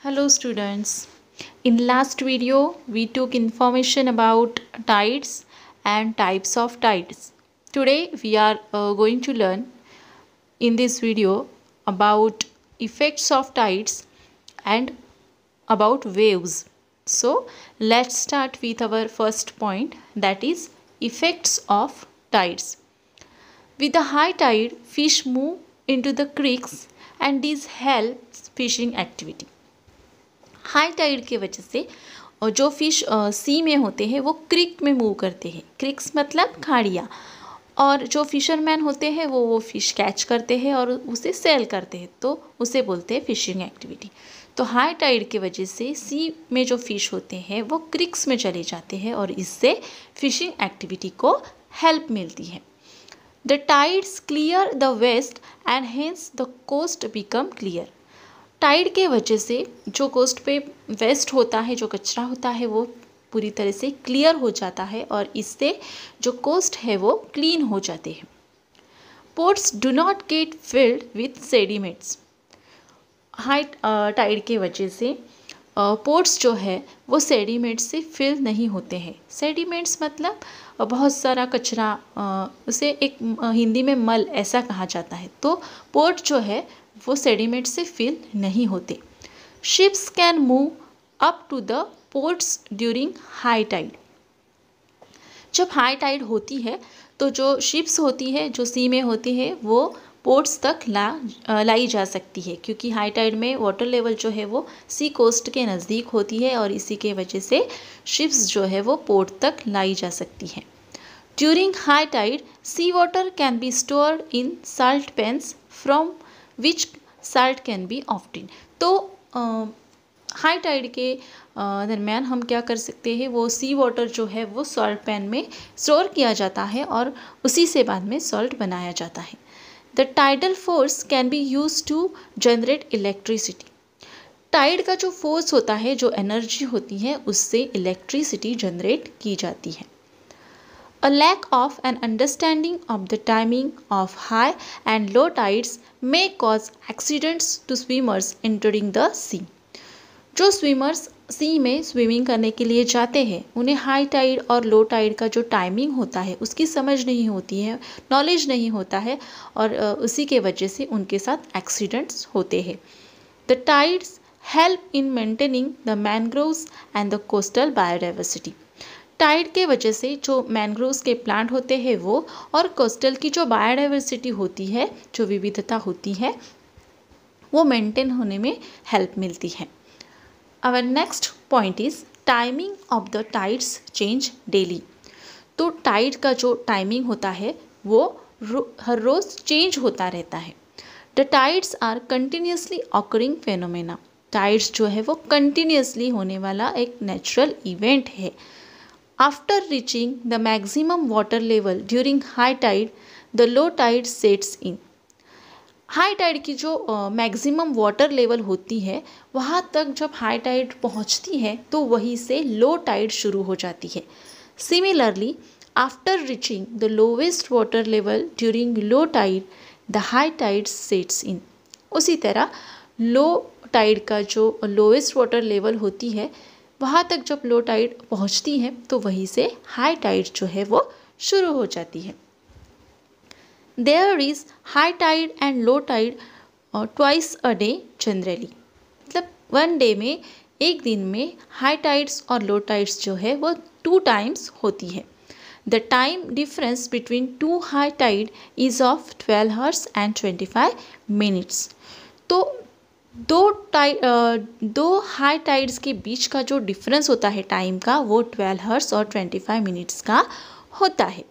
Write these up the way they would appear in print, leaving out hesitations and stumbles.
Hello students. In last video we took information about tides and types of tides. Today we are going to learn in this video about effects of tides and about waves. So let's start with our first point, that is effects of tides. With the high tide, fish move into the creeks and this helps fishing activity. High tide की वजह से जो fish सी में होते हैं वो क्रिक में move करते हैं। क्रिक्स मतलब खाड़ियाँ, और जो फिशरमैन होते हैं वो फिश कैच करते हैं और उसे सेल करते हैं, तो उसे बोलते हैं फिशिंग एक्टिविटी। तो हाई टाइड की वजह से सी में जो फिश होते हैं वो क्रिक्स में चले जाते हैं और इससे फिशिंग एक्टिविटी को हेल्प मिलती है। The tides clear the waste and hence the coast become clear. Tide के वजह से जो कोस्ट पे वेस्ट होता है, जो कचरा होता है, वो पूरी तरह से क्लियर हो जाता है और इससे जो कोस्ट है वो क्लीन हो जाते हैं। Ports do not get filled with sediments. High tide के वजह से पोर्ट्स जो है वो सेडिमेंट्स से फिल नहीं होते हैं। सेडिमेंट्स मतलब बहुत सारा कचरा, उसे एक हिंदी में मल ऐसा कहा जाता है। तो पोर्ट जो है वो सेडिमेंट से फिल नहीं होते। Ships can move up to the ports during high tide. जब हाई टाइड होती है तो जो शिप्स होती है, जो सी में होती है, वो पोर्ट्स तक लाई जा सकती है, क्योंकि हाई टाइड में वाटर लेवल जो है वो सी कोस्ट के नज़दीक होती है और इसी के वजह से शिप्स जो है वो पोर्ट तक लाई जा सकती है। During high tide sea water can be stored in salt pans from which salt can be obtain. तो हाई टाइड के दरमियान हम क्या कर सकते हैं, वो सी वाटर जो है वो सॉल्ट पैन में स्टोर किया जाता है और उसी से बाद में सॉल्ट बनाया जाता है। The tidal force can be use to generate electricity. Tide का जो फोर्स होता है, जो एनर्जी होती है, उससे इलेक्ट्रिसिटी जनरेट की जाती है। A lack of an understanding of the timing of high and low tides may cause accidents to swimmers entering the sea. जो स्विमर्स सी में स्विमिंग करने के लिए जाते हैं, उन्हें हाई टाइड और लो टाइड का जो टाइमिंग होता है उसकी समझ नहीं होती है, नॉलेज नहीं होता है, और उसी के वजह से उनके साथ एक्सीडेंट्स होते हैं। The tides help in maintaining the mangroves and the coastal biodiversity. Tide के वजह से जो मैनग्रोव्स के प्लांट होते हैं वो, और कोस्टल की जो बायोडाइवर्सिटी होती है, जो विविधता होती है, वो मेंटेन होने में हेल्प मिलती है। Our next point is timing of the tides change daily. तो टाइड का जो टाइमिंग होता है वो हर रोज़ चेंज होता रहता है। The tides are continuously occurring phenomena. Tides जो है वो कंटिन्यूसली होने वाला एक नेचुरल इवेंट है। After reaching the maximum water level during high tide, the low tide sets in. High tide की जो मैक्सिमम वाटर लेवल होती है, वहाँ तक जब हाई टाइड पहुँचती है तो वहीं से लो टाइड शुरू हो जाती है। Similarly after reaching the lowest water level during low tide, the high tide sets in. उसी तरह लो टाइड का जो लोवेस्ट वाटर लेवल होती है, वहाँ तक जब लो टाइड पहुँचती है तो वहीं से हाई टाइड जो है वो शुरू हो जाती है। There is high tide and low tide twice a day generally. मतलब वन डे में, एक दिन में, हाई टाइड्स और लो टाइड्स जो है वो 2 टाइम्स होती है। The time difference between 2 high tide is of 12 hours and 25 minutes. तो दो हाई टाइड्स के बीच का जो डिफरेंस होता है टाइम का, वो 12 आवर्स और 25 मिनट्स का होता है।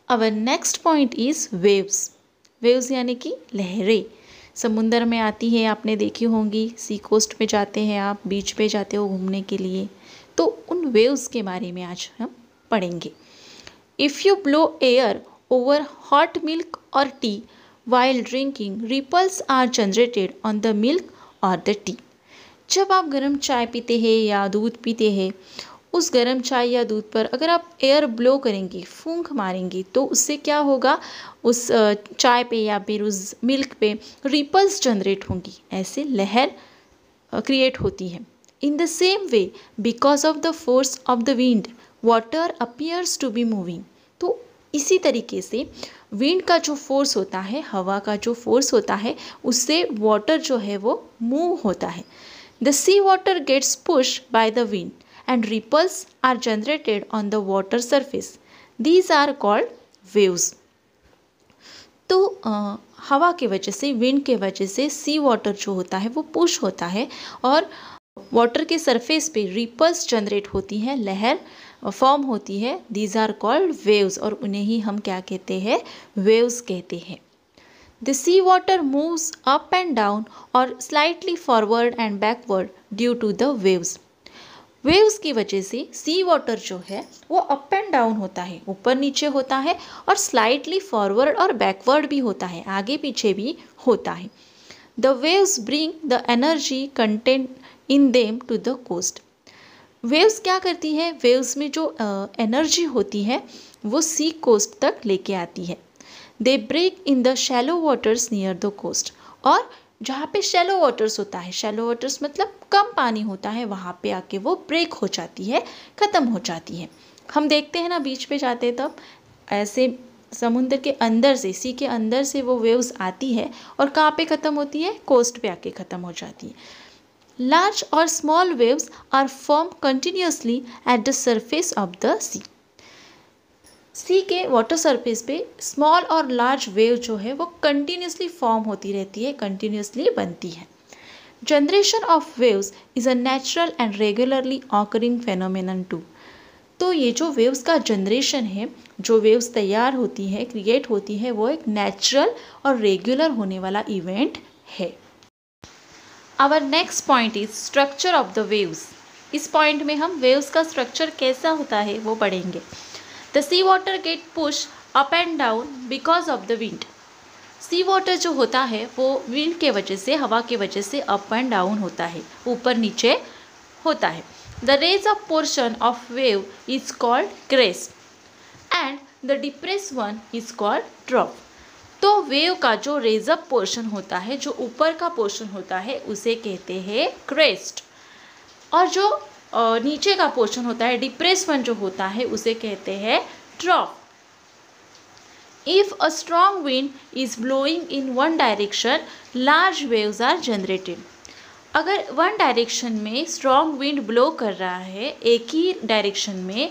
Our next point is waves. Waves यानी कि लहरें समुंदर में आती है, आपने देखी होंगी। सी कोस्ट पे जाते हैं आप, बीच पे जाते हो घूमने के लिए, तो उन वेव्स के बारे में आज हम पढ़ेंगे। If you blow air over hot milk और T while drinking, ripples are generated on the milk or the tea. जब आप गर्म चाय पीते हैं या दूध पीते हैं, उस गर्म चाय या दूध पर अगर आप एयर ब्लो करेंगे, फूंक मारेंगे, तो उससे क्या होगा, उस चाय पे या फिर उस मिल्क पे रिपल्स जनरेट होंगी। ऐसे लहर क्रिएट होती है। In the same way because of the force of the wind water appears to be moving. तो इसी तरीके से विंड का जो फोर्स होता है, हवा का जो फोर्स होता है, उससे वाटर जो है वो मूव होता है। The sea water gets push by the wind and ripples are generated on the water surface. These are called waves. तो हवा के वजह से, विंड के वजह से सी वाटर जो होता है वो पुश होता है और वाटर के सरफेस पे रिपल्स जनरेट होती हैं, लहर फॉर्म होती है। दीज आर कॉल्ड वेव्स, और उन्हें ही हम क्या कहते हैं, वेव्स कहते हैं। The sea water moves up and down और slightly forward and backward due to the waves. Waves की वजह से सी वाटर जो है वो अप एंड डाउन होता है, ऊपर नीचे होता है, और स्लाइटली फॉरवर्ड और बैकवर्ड भी होता है, आगे पीछे भी होता है। The waves bring the energy content in them to the coast. Waves क्या करती है, वेव्स में जो एनर्जी होती है वो सी कोस्ट तक लेके आती है। They break in the shallow waters near the coast. और जहाँ पे शैलो वाटर्स होता है, शैलो वाटर्स मतलब कम पानी होता है, वहाँ पे आके वो ब्रेक हो जाती है, ख़त्म हो जाती है। हम देखते हैं ना, बीच पे जाते हैं तब ऐसे समुद्र के अंदर से, सी के अंदर से वो वेव्स आती है और कहाँ पे ख़त्म होती है, कोस्ट पे आके ख़त्म हो जाती है। Large or small waves are formed continuously at the surface of the sea. सी के वाटर सरफेस पे स्मॉल और लार्ज वेव जो है वो कंटिन्यूसली फॉर्म होती रहती है, कंटिन्यूसली बनती है। Generation of waves is a natural and regularly occurring phenomenon too. तो ये जो वेव्स का जनरेशन है, जो वेव्स तैयार होती है, क्रिएट होती है, वो एक नेचुरल और रेगुलर होने वाला इवेंट है। Our next point is structure of the waves. इस पॉइंट में हम वेव्स का स्ट्रक्चर कैसा होता है वो पढ़ेंगे। The sea water get push up and down because of the wind. Sea water जो होता है वो विंड के वजह से, हवा के वजह से अप एंड डाउन होता है, ऊपर नीचे होता है। The raise of portion of wave is called crest and the depress one is called drop. तो वेव का जो रेजअप पोर्शन होता है, जो ऊपर का पोर्शन होता है, उसे कहते हैं क्रेस्ट, और जो नीचे का पोर्शन होता है, डिप्रेस वन जो होता है, उसे कहते हैं drop. If a strong wind is blowing in one direction large waves are generated. अगर वन डायरेक्शन में स्ट्रॉन्ग विंड ब्लो कर रहा है, एक ही डायरेक्शन में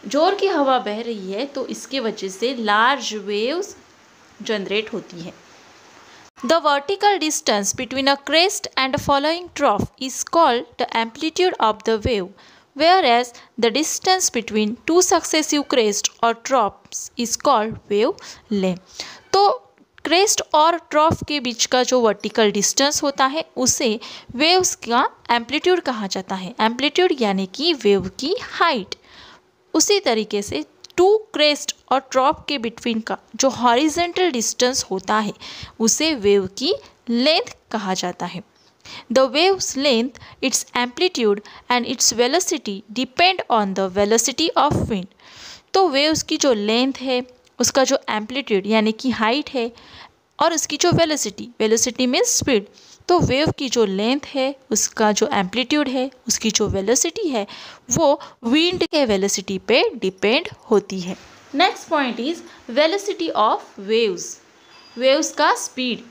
जोर की हवा बह रही है, तो इसके वजह से लार्ज वेव्स जनरेट होती है। The vertical distance between a crest and a following ट्रॉफ is called the amplitude of the wave, whereas the distance between two successive crests or troughs is called wave length. तो crest और ट्रॉफ के बीच का जो vertical distance होता है उसे waves का amplitude कहा जाता है। एम्पलीट्यूड यानी कि वेव की हाइट। उसी तरीके से टू क्रेस्ट और ट्रॉप के बिटवीन का जो हॉरिजेंटल डिस्टेंस होता है उसे वेव की लेंथ कहा जाता है। The waves length, it's amplitude and its velocity depend on the velocity of wind. तो वेव्स की जो लेंथ है, उसका जो एम्पलीट्यूड यानी कि हाइट है, और उसकी जो वेलोसिटी, वेलोसिटी मीन्स स्पीड, तो वेव की जो लेंथ है, उसका जो एम्पलीट्यूड है, उसकी जो वेलोसिटी है, वो विंड के वेलोसिटी पे डिपेंड होती है। Next point is velocity of waves. Waves का speed.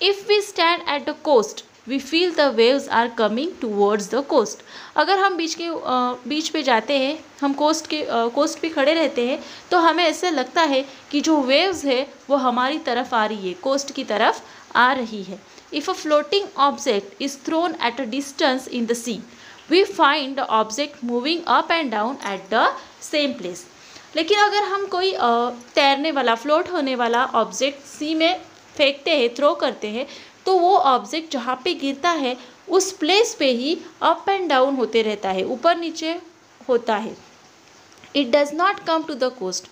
If we stand at the coast we feel the waves are coming towards the coast. अगर हम बीच पे जाते हैं, हम कोस्ट पे खड़े रहते हैं, तो हमें ऐसा लगता है कि जो वेव्स है वो हमारी तरफ आ रही है, कोस्ट की तरफ आ रही है। If a floating object is thrown at a distance in the sea, we find the object moving up and down at the same place. लेकिन अगर हम कोई तैरने वाला, फ्लोट होने वाला ऑब्जेक्ट सी में फेंकते हैं, थ्रो करते हैं, तो वो ऑब्जेक्ट जहाँ पे गिरता है उस प्लेस पे ही अप एंड डाउन होते रहता है, ऊपर नीचे होता है। It does not come to the coast.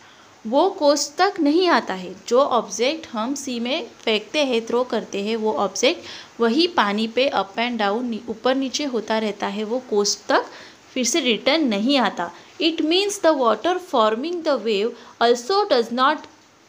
वो कोस्ट तक नहीं आता है। जो ऑब्जेक्ट हम सी में फेंकते हैं, थ्रो करते हैं, वो ऑब्जेक्ट वही पानी पे अप एंड डाउन, ऊपर नीचे होता रहता है, वो कोस्ट तक फिर से रिटर्न नहीं आता। It means the water forming the wave also does not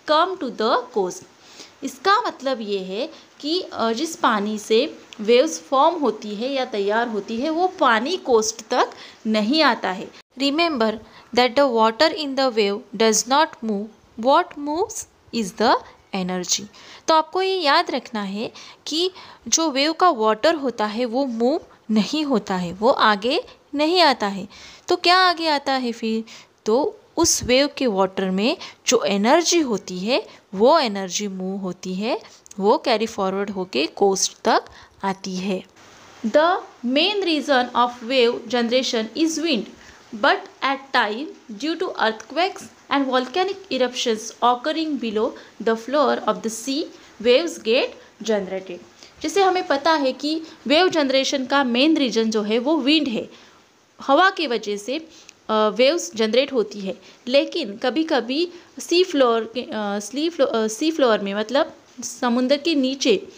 come to the coast. इसका मतलब ये है कि जिस पानी से वेव्स फॉर्म होती है या तैयार होती है वो पानी कोस्ट तक नहीं आता है। Remember that the water in the wave does not move, what moves is the energy. तो आपको ये याद रखना है कि जो वेव का वाटर होता है वो मूव नहीं होता है, वो आगे नहीं आता है। तो क्या आगे आता है फिर? तो उस वेव के वाटर में जो एनर्जी होती है वो एनर्जी मूव होती है, वो कैरी फॉरवर्ड होके कोस्ट तक आती है। The main reason of wave generation is wind, but at time due to earthquakes and volcanic eruptions occurring below the floor of the sea, waves get generated। जैसे हमें पता है कि वेव जनरेशन का मेन रीजन जो है वो wind है, हवा की वजह से वेव्स जनरेट होती है। लेकिन कभी कभी सी फ्लोर में मतलब समुद्र के नीचे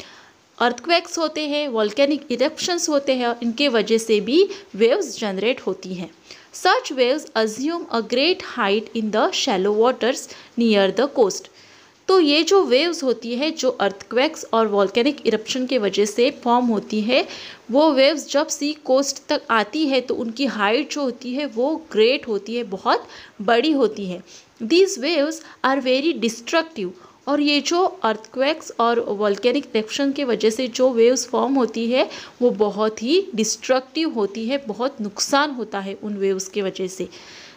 अर्थक्वेक्स होते हैं, वॉल्केनिक इरप्शंस होते हैं, इनके वजह से भी वेव्स जनरेट होती हैं। Such waves assume a great height in the shallow waters near the coast. तो ये जो वेव्स होती है जो अर्थक्वेक्स और वॉल्केनिक इरप्शन के वजह से फॉर्म होती है, वो वेव्स जब सी कोस्ट तक आती है तो उनकी हाइट जो होती है वो ग्रेट होती है, बहुत बड़ी होती है। These waves are very destructive. और ये जो अर्थक्वेक्स और वॉल्केनिक इरप्शन के वजह से जो वेव्स फॉर्म होती है वो बहुत ही डिस्ट्रक्टिव होती है, बहुत नुकसान होता है उन वेव्स के वजह से।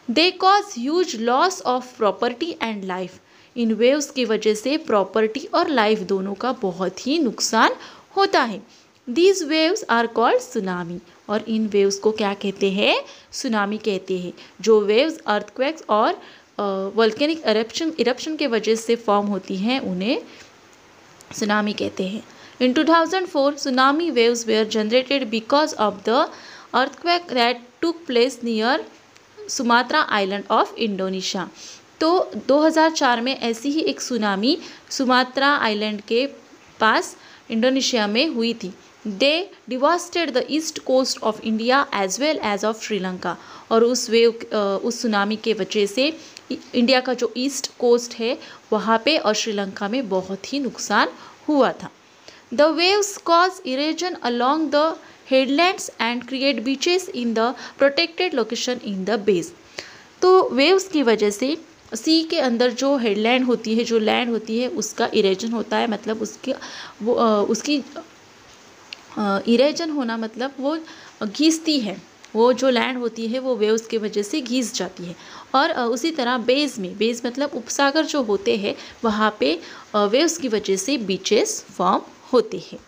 They cause huge loss of property and life. In waves की वजह से प्रॉपर्टी और लाइफ दोनों का बहुत ही नुकसान होता है। These waves are called tsunami. और इन वेव्स को क्या कहते हैं? सुनामी कहते हैं। जो वेव्स अर्थक्वेक्स और वॉल्केनिक इरप्शन के वजह से फॉर्म होती हैं उन्हें सुनामी कहते हैं। In 2004 tsunami waves were generated because of the earthquake that took place near Sumatra island of Indonesia. तो 2004 में ऐसी ही एक सुनामी सुमात्रा आइलैंड के पास इंडोनेशिया में हुई थी। They devastated the east coast of India as well as of Sri. और उस सुनामी के वजह से इंडिया का जो ईस्ट कोस्ट है वहाँ पे और श्रीलंका में बहुत ही नुकसान हुआ था। The waves cause erosion along the headlands and create beaches in the protected location in the bays. तो वेव्स की वजह से सी के अंदर जो हेडलैंड होती है, जो लैंड होती है, उसका इरेजन होता है। मतलब उसकी इरेजन होना मतलब वो घिसती है, वो जो लैंड होती है वो वेव्स की वजह से घिस जाती है। और उसी तरह बेस मतलब उपसागर जो होते हैं वहाँ पे वेव्स की वजह से बीचेस फॉर्म होते हैं।